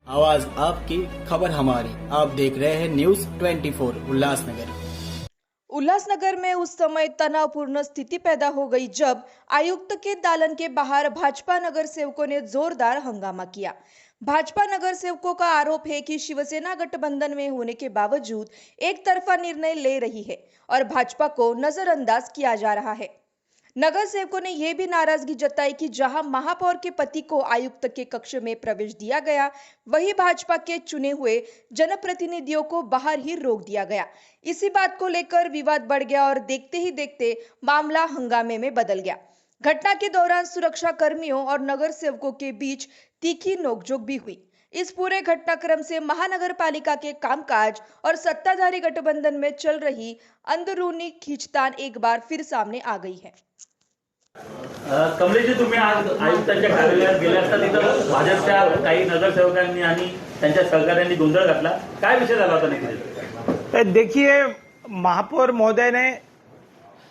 आवाज आपकी, खबर हमारी। आप देख रहे हैं न्यूज 24 उल्लासनगर। उल्लासनगर में उस समय तनावपूर्ण स्थिति पैदा हो गई जब आयुक्त के दालन के बाहर भाजपा नगर सेवकों ने जोरदार हंगामा किया। भाजपा नगर सेवकों का आरोप है कि शिवसेना गठबंधन में होने के बावजूद एक तरफा निर्णय ले रही है और भाजपा को नजरअंदाज किया जा रहा है। नगर सेवकों ने यह भी नाराजगी जताई कि जहां महापौर के पति को आयुक्त के कक्ष में प्रवेश दिया गया, वहीं भाजपा के चुने हुए जनप्रतिनिधियों को बाहर ही रोक दिया गया। इसी बात को लेकर विवाद बढ़ गया और देखते ही देखते मामला हंगामे में बदल गया। घटना के दौरान सुरक्षा कर्मियों और नगर सेवकों के बीच तीखी नोकझोंक भी हुई। इस पूरे घटनाक्रम से महानगर पालिका के कामकाज और सत्ताधारी गठबंधन में चल रही अंदरूनी खींचतान एक बार फिर सामने आ गई है। कमलेशजी, तुम्ही आज आयुक्तांच्या कार्यालयात गेले असता तिथं भाजपच्या काही नगरसेवकांनी आणि त्यांच्या सहकाऱ्यांनी गोंधळ घातला। काय विषय झाला होता नक्की? देखिए, महापौर महोदय ने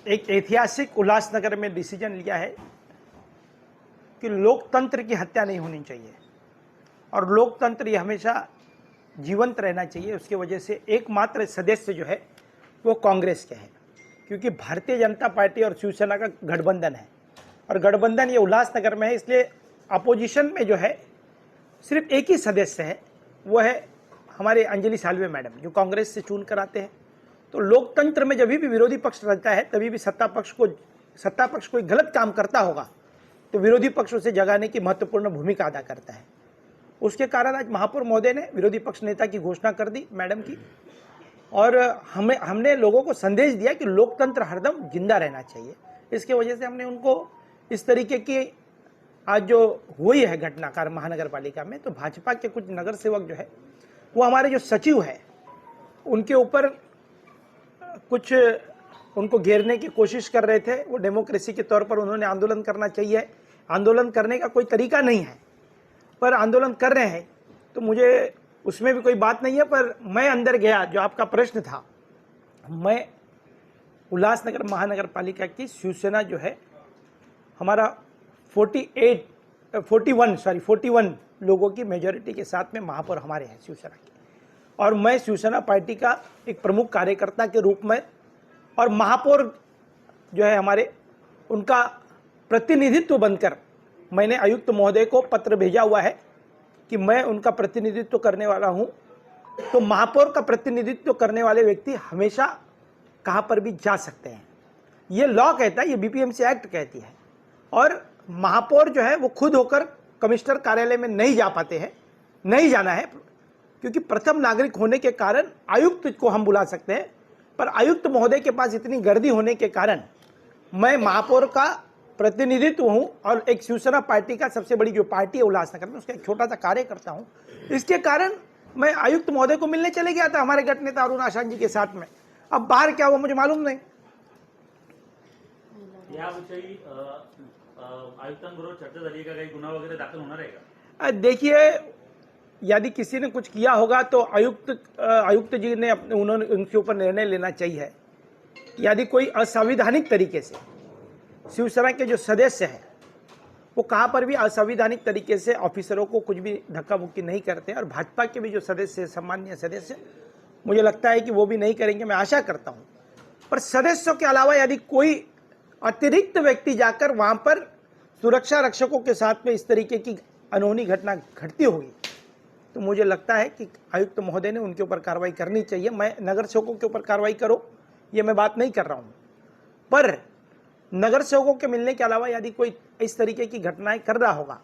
एक ऐतिहासिक उल्लासनगर में डिसीजन लिया है कि लोकतंत्र की हत्या नहीं होनी चाहिए और लोकतंत्र ये हमेशा जीवंत रहना चाहिए। उसकी वजह से एकमात्र सदस्य जो है वो कांग्रेस के हैं, क्योंकि भारतीय जनता पार्टी और शिवसेना का गठबंधन है और गठबंधन ये उल्लासनगर में है। इसलिए अपोजिशन में जो है सिर्फ एक ही सदस्य है, वो है हमारे अंजलि साल्वे मैडम, जो कांग्रेस से चुन कर आते हैं। तो लोकतंत्र में जब भी विरोधी पक्ष रहता है तभी भी सत्ता पक्ष कोई गलत काम करता होगा तो विरोधी पक्ष उसे जगाने की महत्वपूर्ण भूमिका अदा करता है। उसके कारण आज महापौर महोदय ने विरोधी पक्ष नेता की घोषणा कर दी मैडम की, और हमने लोगों को संदेश दिया कि लोकतंत्र हरदम जिंदा रहना चाहिए। इसके वजह से हमने उनको इस तरीके की आज जो हुई है घटनाकार महानगर पालिका में, तो भाजपा के कुछ नगर सेवक जो है वो हमारे जो सचिव है उनके ऊपर कुछ उनको घेरने की कोशिश कर रहे थे। वो डेमोक्रेसी के तौर पर उन्होंने आंदोलन करना चाहिए, आंदोलन करने का कोई तरीका नहीं है, पर आंदोलन कर रहे हैं तो मुझे उसमें भी कोई बात नहीं है। पर मैं अंदर गया, जो आपका प्रश्न था, मैं उल्लासनगर महानगर पालिका की शिवसेना जो है हमारा 41 लोगों की मेजॉरिटी के साथ में महापौर हमारे हैं शिवसेना के, और मैं शिवसेना पार्टी का एक प्रमुख कार्यकर्ता के रूप में, और महापौर जो है हमारे, उनका प्रतिनिधित्व बनकर मैंने आयुक्त महोदय को पत्र भेजा हुआ है कि मैं उनका प्रतिनिधित्व करने वाला हूं। तो महापौर का प्रतिनिधित्व करने वाले व्यक्ति हमेशा कहां पर भी जा सकते हैं, ये लॉ कहता है, ये बीपीएमसी एक्ट कहती है। और महापौर जो है वो खुद होकर कमिश्नर कार्यालय में नहीं जा पाते हैं, नहीं जाना है, क्योंकि प्रथम नागरिक होने के कारण आयुक्त को हम बुला सकते हैं, पर आयुक्त महोदय के पास इतनी गर्दी होने के कारण मैं महापौर का प्रतिनिधित्व हूं और एक शिवसेना पार्टी का सबसे बड़ी जो पार्टी है उल्लासनगर में, उसका एक छोटा सा कार्यकर्ता हूं। इसके कारण मैं आयुक्त महोदय को मिलने चले गया था हमारे गट नेता अरुण आशान जी के साथ में। अब बाहर क्या हुआ मुझे मालूम नहीं। याविषयी आयुक्तांबरोबर चर्चा झाली का? काही गुन्हा वगैरे दाखल होणार आहे का? देखिए, यदि किसी ने कुछ किया होगा तो आयुक्त जी ने उन्होंने उनके ऊपर निर्णय लेना चाहिए। यदि कोई असंवैधानिक तरीके से शिवसेना के जो सदस्य हैं वो कहाँ पर भी असंवैधानिक तरीके से ऑफिसरों को कुछ भी धक्का मुक्की नहीं करते, और भाजपा के भी जो सदस्य, सम्मानीय सदस्य, मुझे लगता है कि वो भी नहीं करेंगे, मैं आशा करता हूँ। पर सदस्यों के अलावा यदि कोई अतिरिक्त व्यक्ति जाकर वहाँ पर सुरक्षा रक्षकों के साथ में इस तरीके की अनहोनी घटना घटती होगी तो मुझे लगता है कि आयुक्त महोदय ने उनके ऊपर कार्रवाई करनी चाहिए। मैं नगर सेवकों के ऊपर कार्रवाई करो ये मैं बात नहीं कर रहा हूँ, पर नगर सेवकों के मिलने के अलावा यदि कोई इस तरीके की घटनाएं कर रहा होगा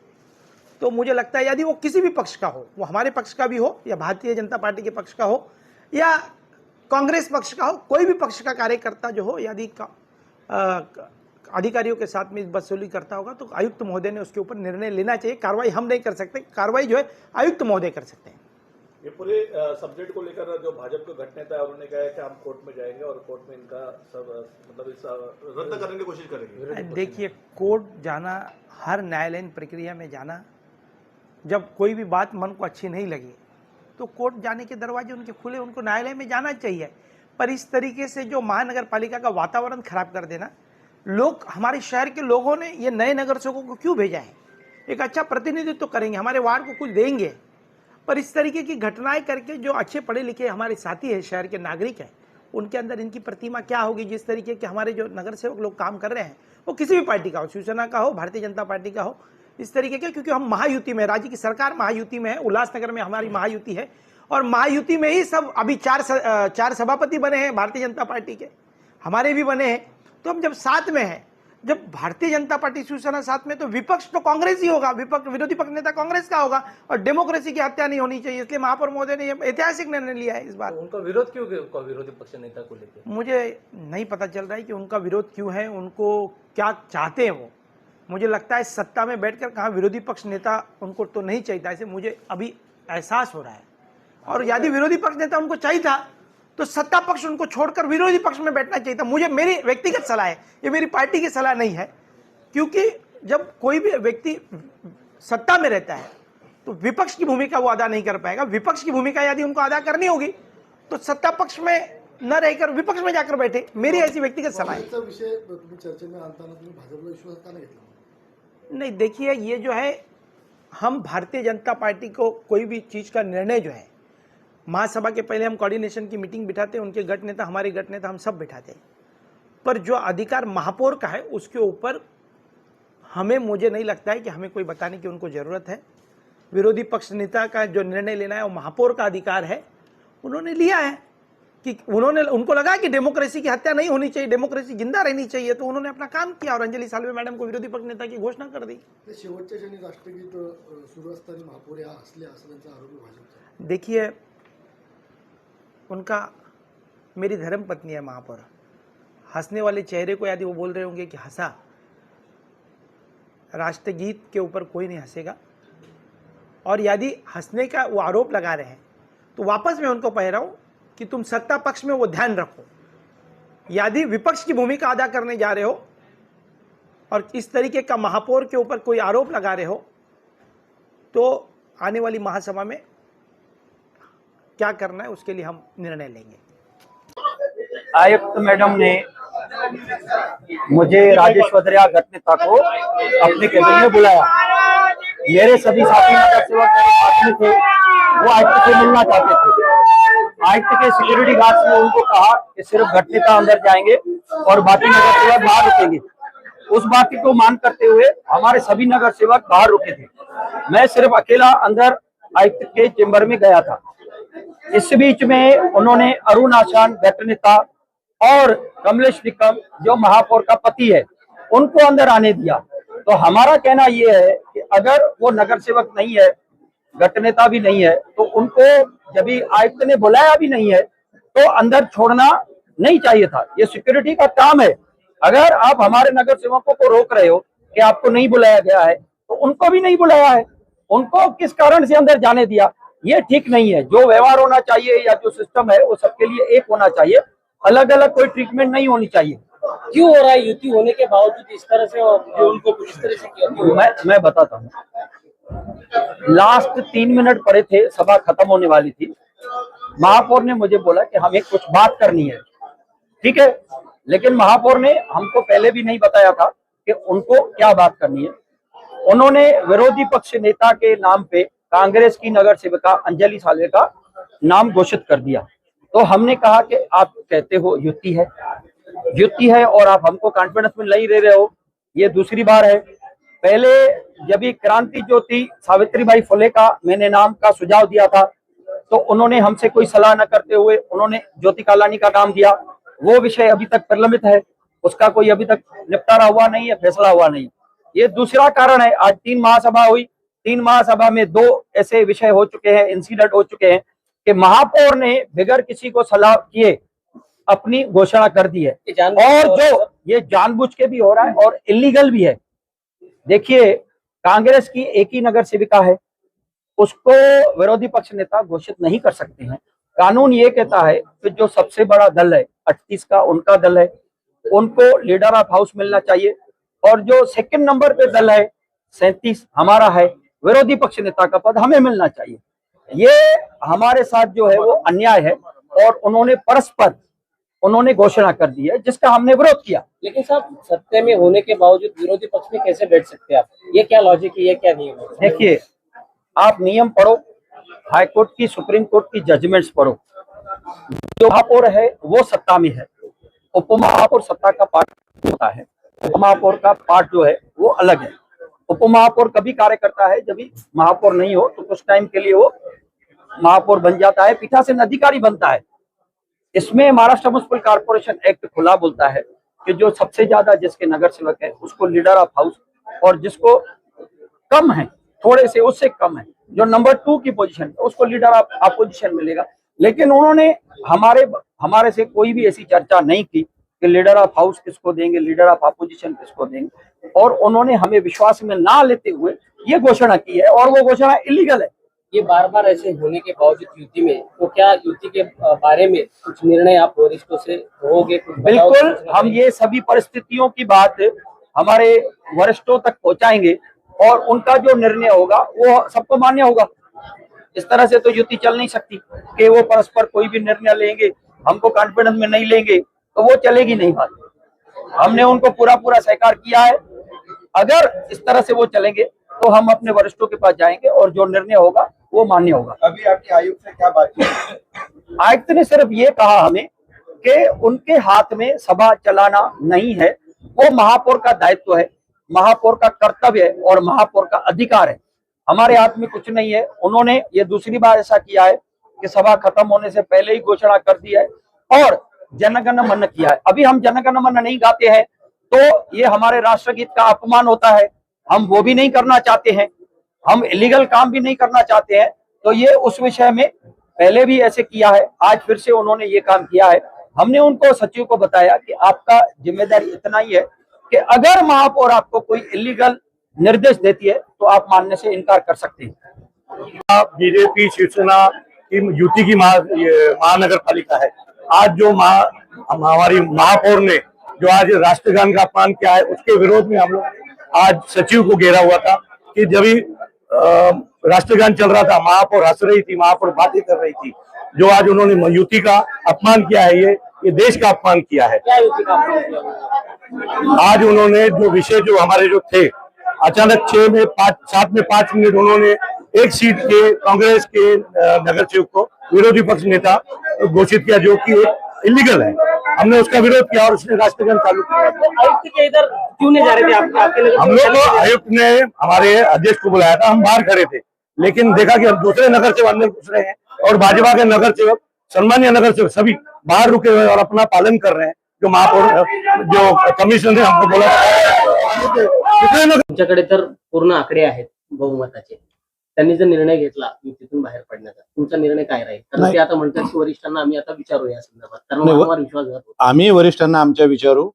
तो मुझे लगता है यदि वो किसी भी पक्ष का हो, वो हमारे पक्ष का भी हो या भारतीय जनता पार्टी के पक्ष का हो या कांग्रेस पक्ष का हो, कोई भी पक्ष का कार्यकर्ता जो हो यदि अधिकारियों के साथ में बदसलूकी करता होगा तो आयुक्त महोदय ने उसके ऊपर निर्णय लेना चाहिए। कार्रवाई हम नहीं कर सकते, कार्रवाई जो है आयुक्त महोदय कर सकते हैं। ये पूरे सब्जेक्ट को लेकर जो भाजपा के घटनेता है उन्होंने कहा है कि हम कोर्ट में जाएंगे और कोर्ट में इनका सब मतलब इस रद्द करने की कोशिश करेंगे। देखिए, कोर्ट जाना, हर न्यायालयीन प्रक्रिया में जाना, जब कोई भी बात मन को अच्छी नहीं लगी तो कोर्ट जाने के दरवाजे उनके खुले, उनको न्यायालय में जाना चाहिए। पर इस तरीके से जो महानगर पालिका का वातावरण खराब कर देना, लोग, हमारे शहर के लोगों ने ये नए नगर सेवकों को क्यों भेजा है? एक अच्छा प्रतिनिधित्व करेंगे, हमारे वार्ड को कुछ देंगे, पर इस तरीके की घटनाएं करके जो अच्छे पढ़े लिखे हमारे साथी हैं, शहर के नागरिक हैं, उनके अंदर इनकी प्रतिमा क्या होगी। जिस तरीके के हमारे जो नगर सेवक लोग काम कर रहे हैं, वो किसी भी पार्टी का हो, शिवसेना का हो, भारतीय जनता पार्टी का हो, इस तरीके के, क्योंकि हम महायुति में, राज्य की सरकार महायुति में है, उल्लासनगर में हमारी महायुति है, और महायुति में ही सब अभी चार सभापति बने हैं भारतीय जनता पार्टी के, हमारे भी बने हैं। तो हम जब साथ में हैं, जब भारतीय जनता पार्टी शिवसेना साथ में, तो विपक्ष तो कांग्रेस ही होगा, विरोधी पक्ष नेता कांग्रेस का होगा, और डेमोक्रेसी की हत्या नहीं होनी चाहिए। इसलिए महापौर महोदय ने यह ऐतिहासिक निर्णय लिया है इस बार। तो उनका विरोध क्यों होगा विरोधी पक्ष नेता को लेकर? मुझे नहीं पता चल रहा है कि उनका विरोध क्यों है, उनको क्या चाहते हैं वो। मुझे लगता है सत्ता में बैठकर कहाँ विरोधी पक्ष नेता उनको तो नहीं चाहिए, ऐसे मुझे अभी एहसास हो रहा है। और यदि विरोधी पक्ष नेता उनको चाहिए था तो सत्ता पक्ष उनको छोड़कर विरोधी पक्ष में बैठना चाहिए था। मुझे, मेरी व्यक्तिगत सलाह है, ये मेरी पार्टी की सलाह नहीं है, क्योंकि जब कोई भी व्यक्ति सत्ता में रहता है तो विपक्ष की भूमिका वो अदा नहीं कर पाएगा। विपक्ष की भूमिका यदि उनको अदा करनी होगी तो सत्ता पक्ष में न रहकर विपक्ष में जाकर बैठे, मेरी ऐसी व्यक्तिगत सलाह है। विषय तुम्ही चर्चेमध्ये आणताना तुम्ही भाजपला विश्वासात का नाही घेतला? नहीं, देखिए, ये जो है, हम भारतीय जनता पार्टी को कोई भी चीज का निर्णय जो है, महासभा के पहले हम कोऑर्डिनेशन की मीटिंग बिठाते, उनके गठ नेता, हमारे गठ नेता, हम सब बिठाते, पर जो अधिकार महापौर का है उसके ऊपर मुझे नहीं लगता है कि हमें कोई बताने की उनको जरूरत है। विरोधी पक्ष नेता का जो निर्णय लेना है वो महापौर का अधिकार है, उन्होंने लिया है कि उनको लगा कि डेमोक्रेसी की हत्या नहीं होनी चाहिए, डेमोक्रेसी जिंदा रहनी चाहिए, तो उन्होंने अपना काम किया और अंजलि साल्वे मैडम को विरोधी पक्ष नेता की घोषणा कर दी। ते शेवटच्या क्षणी राष्ट्रगीत सुरू असताना महापौर या हसले असं त्यांचा आरोप आहे भाजपचा। देखिए, उनका, मेरी धर्म पत्नी है महापौर, हंसने वाले चेहरे को यदि वो बोल रहे होंगे कि हंसा, राष्ट्रगीत के ऊपर कोई नहीं हंसेगा। और यदि हंसने का वो आरोप लगा रहे हैं तो वापस मैं उनको कह रहा हूं कि तुम सत्ता पक्ष में वो ध्यान रखो। यदि विपक्ष की भूमिका अदा करने जा रहे हो और इस तरीके का महापौर के ऊपर कोई आरोप लगा रहे हो, तो आने वाली महासभा में क्या करना है उसके लिए हम निर्णय लेंगे। आयुक्त मैडम ने मुझे राजेश्वर दरिया गठ नेता को अपने केबिन में बुलाया। मेरे सभी साथी नगर सेवक साथ में थे, वो आयुक्त से मिलना चाहते थे। आयुक्त के सिक्योरिटी गार्ड्स ने उनको कहा कि सिर्फ गठ नेता अंदर जाएंगे और बाकी नगर सेवक बाहर रुकेंगे। उस बात को मान करते हुए हमारे सभी नगर सेवक बाहर रुके थे, मैं सिर्फ अकेला अंदर आयुक्त के चेम्बर में गया था। इस बीच में उन्होंने अरुण आशान गठ नेता और कमलेश निकम जो महापौर का पति है उनको अंदर आने दिया। तो हमारा कहना यह है कि अगर वो नगर सेवक नहीं है, गठ नेता भी नहीं है, तो उनको जब आयुक्त ने बुलाया भी नहीं है तो अंदर छोड़ना नहीं चाहिए था। ये सिक्योरिटी का काम है। अगर आप हमारे नगर सेवकों को रोक रहे हो कि आपको नहीं बुलाया गया है, तो उनको भी नहीं बुलाया है, उनको किस कारण से अंदर जाने दिया, ये ठीक नहीं है। जो व्यवहार होना चाहिए या जो सिस्टम है वो सबके लिए एक होना चाहिए, अलग अलग कोई ट्रीटमेंट नहीं होनी चाहिए। क्यों हो रहा है युति होने के बावजूद इस तरह से, और जो उनको इस तरह से किया? मैं बताता हूँ। लास्ट 3 मिनट पड़े थे, सभा खत्म होने वाली थी। महापौर ने मुझे बोला कि हमें कुछ बात करनी है, ठीक है, लेकिन महापौर ने हमको पहले भी नहीं बताया था कि उनको क्या बात करनी है। उन्होंने विरोधी पक्ष नेता के नाम पे कांग्रेस की नगर सेविका अंजलि साल्वे का नाम घोषित कर दिया। तो हमने कहा कि आप कहते हो युति है और आप हमको कॉन्फिडेंस में नहीं ले रहे हो, ये दूसरी बार है। पहले जब ये क्रांति ज्योति सावित्रीबाई फुले का मैंने नाम का सुझाव दिया था तो उन्होंने हमसे कोई सलाह न करते हुए उन्होंने ज्योति कालानी का नाम दिया। वो विषय अभी तक प्रलंबित है, उसका कोई अभी तक निपटारा हुआ नहीं है, फैसला हुआ नहीं। ये दूसरा कारण है। आज 3 महासभा हुई, 3 महासभा में 2 ऐसे विषय हो चुके हैं, इंसिडेंट हो चुके हैं कि महापौर ने बगैर किसी को सलाह किए अपनी घोषणा कर दी है, और जो ये जानबूझ के भी हो रहा है और इलीगल भी है। देखिए, कांग्रेस की एक ही नगर सेविका है, उसको विरोधी पक्ष नेता घोषित नहीं कर सकते हैं। कानून ये कहता है कि जो सबसे बड़ा दल है 38 का उनका दल है, उनको लीडर ऑफ हाउस मिलना चाहिए, और जो सेकंड नंबर पे दल है 37 हमारा है, विरोधी पक्ष नेता का पद हमें मिलना चाहिए। ये हमारे साथ जो है वो अन्याय है और उन्होंने परस्पर घोषणा कर दी है जिसका हमने विरोध किया। लेकिन साहब, सत्ते में होने के बावजूद विरोधी पक्ष में कैसे बैठ सकते हैं आप? ये क्या लॉजिक है, ये क्या नियम है? देखिए, आप नियम पढ़ो, हाई कोर्ट की, सुप्रीम कोर्ट की जजमेंट्स पढ़ो। जो महापौर है वो सत्ता में है, उप महापौर सत्ता का पार्ट होता है, उप महापौर का पार्ट जो है वो अलग है। उप महापौर कभी कार्य करता है जब भी महापौर नहीं हो तो कुछ टाइम के लिए वो महापौर बन जाता है, पीठासीन अधिकारी बनता है। इसमें महाराष्ट्र म्युनिसिपल कॉर्पोरेशन एक्ट खुला बोलता है कि जो सबसे ज्यादा जिसके नगर सेवक है उसको लीडर ऑफ हाउस, और जिसको कम है, थोड़े से उससे कम है, जो नंबर 2 की पोजीशन है उसको लीडर ऑफ अपोजिशन मिलेगा। लेकिन उन्होंने हमारे से कोई भी ऐसी चर्चा नहीं की कि लीडर ऑफ हाउस किसको देंगे, लीडर ऑफ अपोजिशन किसको देंगे, और उन्होंने हमें विश्वास में ना लेते हुए ये घोषणा की है, और वो घोषणा इलीगल है। ये बार बार ऐसे होने के बावजूद युति में, तो क्या युति के बारे में कुछ निर्णय आप वरिष्ठों से होगे? बिल्कुल, हम ये सभी परिस्थितियों की बात हमारे वरिष्ठों तक पहुंचाएंगे, और उनका जो निर्णय होगा वो सबको मान्य होगा। इस तरह से तो युति चल नहीं सकती कि वो परस्पर कोई भी निर्णय लेंगे, हमको कॉन्फिडेंस में नहीं लेंगे तो वो चलेगी नहीं बात। हमने उनको पूरा सहकार किया है। अगर इस तरह से वो चलेंगे तो हम अपने वरिष्ठों के पास जाएंगे और जो निर्णय होगा वो मान्य होगा। अभी आपके आयुक्त से क्या बात की? आयुक्त ने सिर्फ ये कहा हमें कि उनके हाथ में सभा चलाना नहीं है, वो महापौर का दायित्व है, महापौर का कर्तव्य है और महापौर का अधिकार है। हमारे हाथ में कुछ नहीं है। उन्होंने ये दूसरी बार ऐसा किया है कि सभा खत्म होने से पहले ही घोषणा कर दी है और जनगण मन किया है। अभी हम जनगण मन नहीं गाते हैं तो ये हमारे राष्ट्रगीत का अपमान होता है, हम वो भी नहीं करना चाहते हैं, हम इलीगल काम भी नहीं करना चाहते हैं। तो ये उस विषय में पहले भी ऐसे किया है, आज फिर से उन्होंने ये काम किया है। हमने उनको, सचिव को बताया कि आपका जिम्मेदारी इतना ही है कि अगर महापौर आपको कोई इलीगल निर्देश देती है तो आप मानने से इनकार कर सकते हैं। बीजेपी शिवसेना की युति की महानगर पालिका है। आज जो हमारी महापौर ने जो आज राष्ट्रगान का अपमान किया है उसके विरोध में हम लोग आज सचिव को घेरा हुआ था कि जब भी राष्ट्रगान चल रहा था महापौर हंस रही थी, महापौर बातें कर रही थी। जो आज उन्होंने युति का अपमान किया है, ये देश का अपमान किया है। क्या युति का अपमान किया? आज उन्होंने जो विषय जो हमारे जो थे, अचानक 7 में 5 मिनट उन्होंने एक सीट के कांग्रेस के नगर सेवक को विरोधी पक्ष नेता घोषित किया, जो कि इलीगल है। हमने उसका विरोध किया और उसने राष्ट्रगान चालू किया। आयुक्त के इधर क्यों नहीं जा रहे थे आपके नगर? हम लोग को आयुक्त ने हमारे अध्यक्ष को बुलाया था, हम बाहर खड़े थे, लेकिन देखा कि हम दूसरे नगर सेवक अंदर घुस रहे हैं और भाजपा के नगर सेवक, सम्मानीय नगर सेवक सभी बाहर रुके हुए और अपना पालन कर रहे हैं। जो महापौर, जो कमिश्नर ने हमको बोला तुमच्याकडे तर पूर्ण आकडे आहेत बहुमताचे, त्यांनी जर निर्णय घेतला युतीतून बाहेर पडण्याचा, तुमचा निर्णय काय राहील? कारण ते आता म्हणतात की वरिष्ठांना आम्ही आता विचारू या संदर्भात, कारण वारंवार विश्वासघात होतो. आम्ही वरिष्ठांना आमच्या विचारू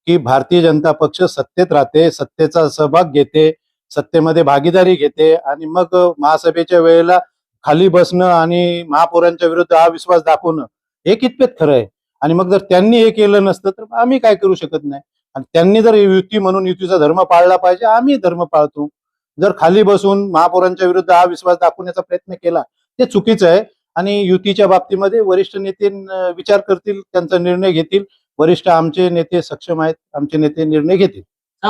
की भारतीय जनता पक्ष सत्तेत राहते, सत्तेचा सहभाग घेते, सत्तेमध्ये भागीदारी घेते आणि मग महासभेच्या वेळेला खाली बसणं आणि महापौरांच्या विरुद्ध अविश्वास दाखवणं हे कितपत खरं आहे. आणि मग जर त्यांनी हे केलं नसतं तर आम्ही काय करू शकत नाही. आणि त्यांनी जर युती म्हणून युतीचा धर्म पाळला पाहिजे, आम्ही धर्म पाळतो. जर खाली बसून महापौरांच्या विरुद्ध अविश्वास दाखवण्याचा प्रयत्न केला ते चुकीचं आहे. आणि युतीच्या बाबतीमध्ये वरिष्ठ नेते विचार करतील, त्यांचा निर्णय घेतील. वरिष्ठ आमचे नेते सक्षम आहेत, आमचे नेते निर्णय घेतील.